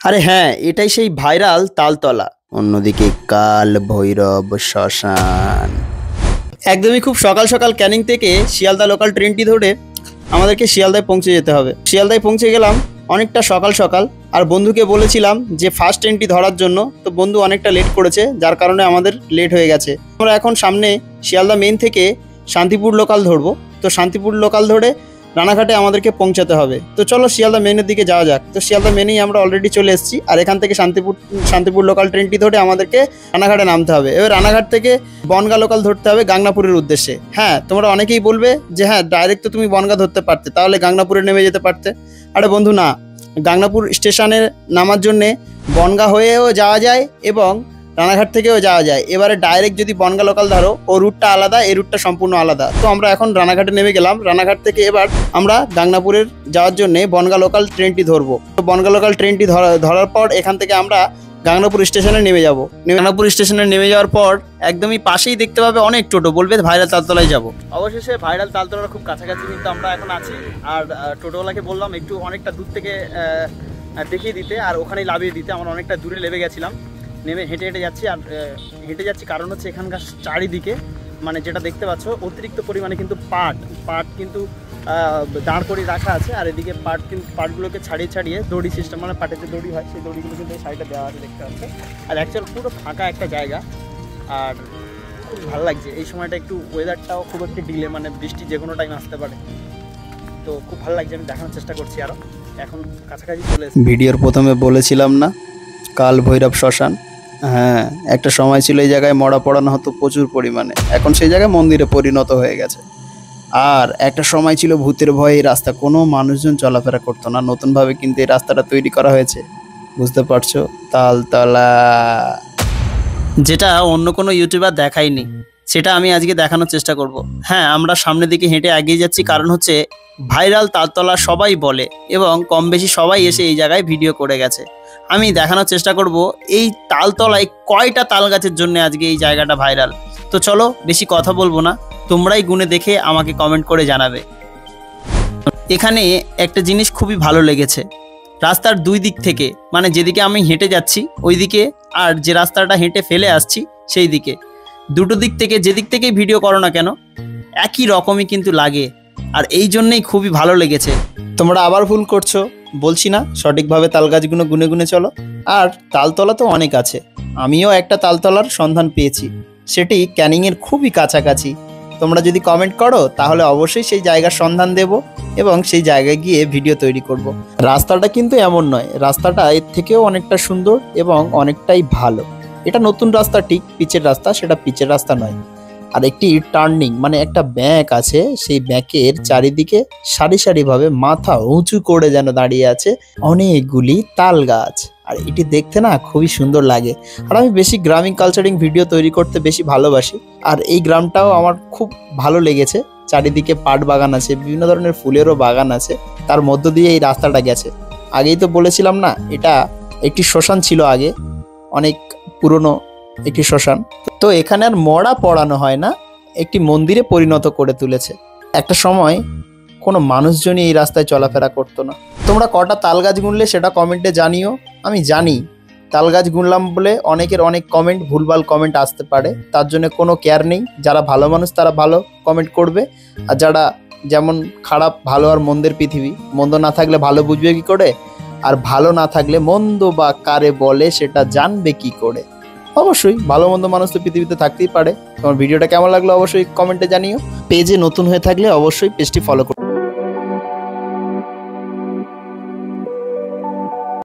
আরে হ্যাঁ, এটাই সেই ভাইরাল তালতলা। অন্যদিকে কাল ভৈরব শ্মশান। একদমই খুব সকাল সকাল ক্যানিং থেকে শিয়ালদা লোকাল ট্রেনটি ধরে আমাদেরকে শিয়ালদায় পৌঁছে যেতে হবে। শিয়ালদায় পৌঁছে গেলাম অনেকটা সকাল সকাল। আর বন্ধুকে বলেছিলাম যে ফার্স্ট ট্রেনটি ধরার জন্য, তো বন্ধু অনেকটা লেট করেছে, যার কারণে আমাদের লেট হয়ে গেছে। আমরা এখন সামনে শিয়ালদা মেন থেকে শান্তিপুর লোকাল ধরবো। তো শান্তিপুর লোকাল ধরে রানাঘাটে আমাদেরকে পৌঁছাতে হবে। তো চলো শিয়ালদা মেনের দিকে যাওয়া যাক। তো শিয়ালদা মেনেই আমরা অলরেডি চলে এসেছি। আর এখান থেকে শান্তিপুর লোকাল ট্রেনটি ধরে আমাদেরকে রানাঘাটে নামতে হবে। এবার রানাঘাট থেকে বনগাঁ লোকাল ধরতে হবে গাংনাপুরের উদ্দেশ্যে। হ্যাঁ, তোমরা অনেকেই বলবে যে হ্যাঁ ডাইরেক্ট তো তুমি বনগাঁ ধরতে পারতে, তাহলে গাংনাপুরে নেমে যেতে পারতে। আরে বন্ধু না, গাংনাপুর স্টেশনে নামার জন্যে বনগাঁ হয়েও যাওয়া যায় এবং রানাঘাট থেকেও যাওয়া যায়। এবারে ডাইরেক্ট যদি বনগাঁ লোকাল ধরো, ও রুটটা আলাদা, এই রুটটা সম্পূর্ণ আলাদা। তো আমরা এখন রানাঘাটে নেমে গেলাম। রানাঘাট থেকে এবার আমরা গাংনাপুরের যাওয়ার জন্য বনগাঁ লোকাল ট্রেনটি ধরবো। তো বনগাঁ লোকাল ট্রেনটি ধরার পর এখান থেকে আমরা গাংনাপুর স্টেশনে নেমে যাব। গাংনাপুর স্টেশনে নেমে যাওয়ার পর একদমই পাশেই দেখতে পাবে অনেক টোটো, বলবে ভাইরাল তালতলায় যাব। অবশেষে ভাইরাল তালতলার খুব কাছাকাছি কিন্তু আমরা এখন আছি। আর টোটোওয়ালাকে বললাম একটু অনেকটা দূর থেকে দেখিয়ে দিতে আর ওখানেই লাভিয়ে দিতে। আমরা অনেকটা দূরে নেমে গেছিলাম, নেমে হেঁটে হেঁটে যাচ্ছি। আর হেঁটে যাচ্ছি কারণ হচ্ছে এখানকার চারিদিকে মানে যেটা দেখতে পাচ্ছ অতিরিক্ত পরিমাণে কিন্তু পাট কিন্তু দাঁড় করিয়ে রাখা আছে। আর এদিকে পাটগুলোকে ছাড়িয়ে দড়ি সিস্টেম, মানে পাটের যে দড়ি হয় সেই দড়িগুলো কিন্তু এই সাইডে দেওয়া আছে দেখতে পাচ্ছে। আর অ্যাকচুয়াল পুরো ফাঁকা একটা জায়গা। আর খুব ভালো লাগছে এই সময়টা, একটু ওয়েদারটাও খুব একটু ডিলে, মানে বৃষ্টি যে কোনো টাইম আসতে পারে। তো খুব ভালো লাগছে, আমি দেখানোর চেষ্টা করছি আরও। এখন কাছাকাছি চলে এসেছি। ভিডিওর প্রথমে বলেছিলাম না কাল ভৈরব শ্মশান। হ্যাঁ, একটা সময় ছিল এই জায়গায় মরা পড়ানো হতো প্রচুর পরিমাণে, এখন সেই জায়গায় মন্দিরে পরিণত হয়ে গেছে। আর একটা সময় ছিল ভূতের ভয়ে এই রাস্তা কোনো মানুষজন চলাফেরা করতো না। নতুনভাবে কিন্তু এই রাস্তাটা তৈরি করা হয়েছে, বুঝতে পারছো? তালতলা, যেটা অন্য কোনো ইউটিউবার দেখায়নি, সেটা আমি আজকে দেখানোর চেষ্টা করব। হ্যাঁ, আমরা সামনের দিকে হেঁটে এগিয়ে যাচ্ছি, কারণ হচ্ছে ভাইরাল তালতলা সবাই বলে এবং কম বেশি সবাই এসে এই জায়গায় ভিডিও করে গেছে। আমি দেখানোর চেষ্টা করব এই তালতলায় কয়টা তাল গাছের জন্য আজকে এই জায়গাটা ভাইরাল। তো চলো বেশি কথা বলবো না, তোমরাই গুনে দেখে আমাকে কমেন্ট করে জানাবে। এখানে একটা জিনিস খুবই ভালো লেগেছে, রাস্তার দুই দিক থেকে, মানে যেদিকে আমি হেঁটে যাচ্ছি ওই দিকে আর যে রাস্তাটা হেঁটে ফেলে আসছি সেই দিকে, দুটো দিক থেকে যেদিক থেকেই ভিডিও করো না কেন একই রকমই কিন্তু লাগে। আর এই জন্যেই খুবই ভালো লেগেছে। তোমরা আবার ভুল করছো, বলছি না সঠিকভাবে তাল গাছগুলো গুনে গুনে চলো। আর তালতলা তো অনেক আছে, আমিও একটা তালতলার সন্ধান পেয়েছি, সেটি ক্যানিংয়ের খুবই কাছাকাছি। তোমরা যদি কমেন্ট করো তাহলে অবশ্যই সেই জায়গার সন্ধান দেব এবং সেই জায়গায় গিয়ে ভিডিও তৈরি করব। রাস্তাটা কিন্তু এমন নয়, রাস্তাটা এর থেকেও অনেকটা সুন্দর এবং অনেকটাই ভালো। এটা নতুন রাস্তা, ঠিক পিচের রাস্তা, সেটা পিচের রাস্তা নয়। আর একটি টার্নিং মানে একটা ব্যাঁক আছে, সেই ব্যাঁকের চারিদিকে সারি সারিভাবে মাথা উঁচু করে যেন দাঁড়িয়ে আছে অনেকগুলি তাল গাছ। আর এটি দেখতে না খুবই সুন্দর লাগে। আর আমি বেশি গ্রামীণ কালচারিং ভিডিও তৈরি করতে বেশি ভালোবাসি। আর এই গ্রামটাও আমার খুব ভালো লেগেছে। চারিদিকে পাট বাগান আছে, বিভিন্ন ধরনের ফুলেরও বাগান আছে, তার মধ্য দিয়ে এই রাস্তাটা গেছে। আগেই তো বলেছিলাম না, এটা একটি শ্মশান ছিল আগে, অনেক পুরনো একটি শ্মশান। তো এখানে আর মরা পড়ানো হয় না, একটি মন্দিরে পরিণত করে তুলেছে। একটা সময় কোনো মানুষজনই এই রাস্তায় চলাফেরা করতো না। তোমরা কটা তাল গাছ গুনলে সেটা কমেন্টে জানিও। আমি জানি তাল গাছ গুনলাম বলে অনেকের অনেক কমেন্ট, ভুলভাল কমেন্ট আসতে পারে, তার জন্য কোনো কেয়ার নেই। যারা ভালো মানুষ তারা ভালো কমেন্ট করবে, আর যারা যেমন খারাপ, ভালো আর মন্দের পৃথিবী, মন্দ না থাকলে ভালো বুঝবে কি করে, আর ভালো না থাকলে মন্দ বা কারে বলে সেটা জানবে কি করে। অবশ্যই ভালো মন্দ মানুষ তো পৃথিবীতে থাকতেই পারে। তোমার ভিডিওটা কেমন লাগলো অবশ্যই কমেন্টে জানিও। পেজে নতুন হয়ে থাকলে অবশ্যই পেজটি ফলো করো।